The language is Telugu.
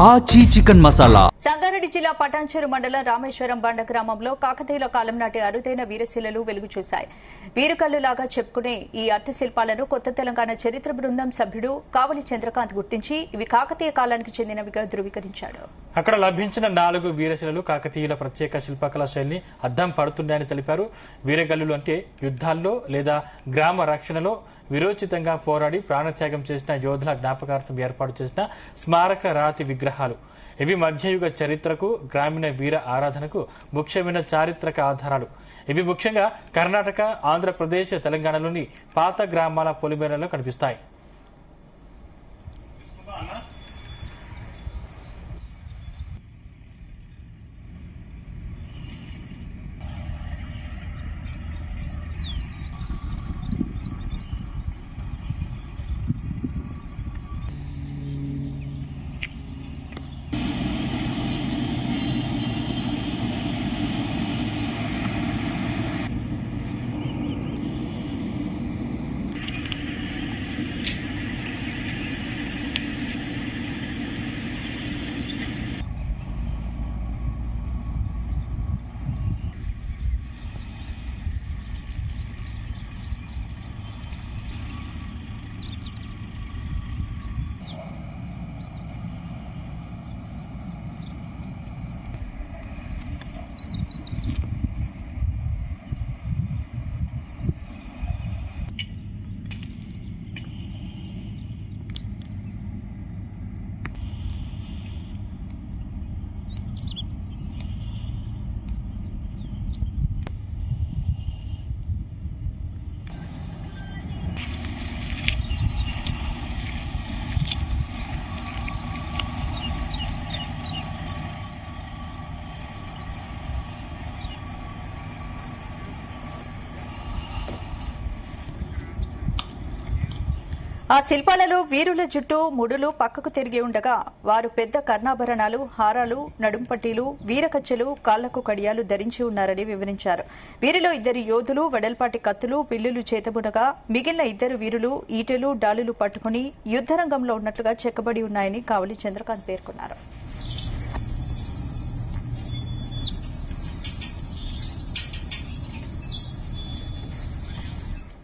ఆచి చికెన్ మసాలా. సంగారెడ్డి జిల్లా పటాన్చెరు మండలం రామేశ్వరం బండ గ్రామంలో కాకతీయుల కాలం నాటి అరుదైన వీరశిలలు వెలుగు చూశాయి. వీరుకల్లులాగా చెప్పుకునే ఈ అర్థ శిల్పాలను కొత్త తెలంగాణ చరిత్ర బృందం సభ్యుడు కావలి చంద్రకాంత్ గుర్తించి ఇవి కాకతీయ కాలానికి చెందినవిగా ధృవీకరించాడు. అక్కడ లభించిన 4 వీరశిలలు కాకతీయుల ప్రత్యేక శిల్పకళా శైలిని అద్దం పడుతున్నాయని తెలిపారు. వీరగల్లులు అంటే యుద్ధాల్లో లేదా గ్రామ రక్షణలో విరోచితంగా పోరాడి ప్రాణత్యాగం చేసిన యోధుల జ్ఞాపకార్థం ఏర్పాటు చేసిన స్మారక రాతి విగ్రహాలు. ఇవి మధ్యయుగ చరిత్రకు, గ్రామీణ వీర ఆరాధనకు ముఖ్యమైన చారిత్రక ఆధారాలు. ఇవి ముఖ్యంగా కర్ణాటక, ఆంధ్రప్రదేశ్, తెలంగాణలోని పాత గ్రామాల పొలిమేరలో కనిపిస్తాయి. ఆ శిల్పాలలో వీరుల జుట్టు, ముడులు పక్కకు తిరిగి ఉండగా వారు పెద్ద కర్ణాభరణాలు, హారాలు, నడుంపట్టీలు, వీరకచ్చెలు, కాళ్లకు కడియాలు ధరించి ఉన్నారని వివరించారు. వీరిలో 2 యోధులు వెడల్పాటి కత్తులు, విల్లులు చేతబునగా మిగిలిన 2 వీరులు ఈటెలు, డాలులు పట్టుకుని యుద్దరంగంలో ఉన్నట్లుగా చెక్కబడి ఉన్నాయని కావలి చంద్రకాంత్ పేర్కొన్నారు.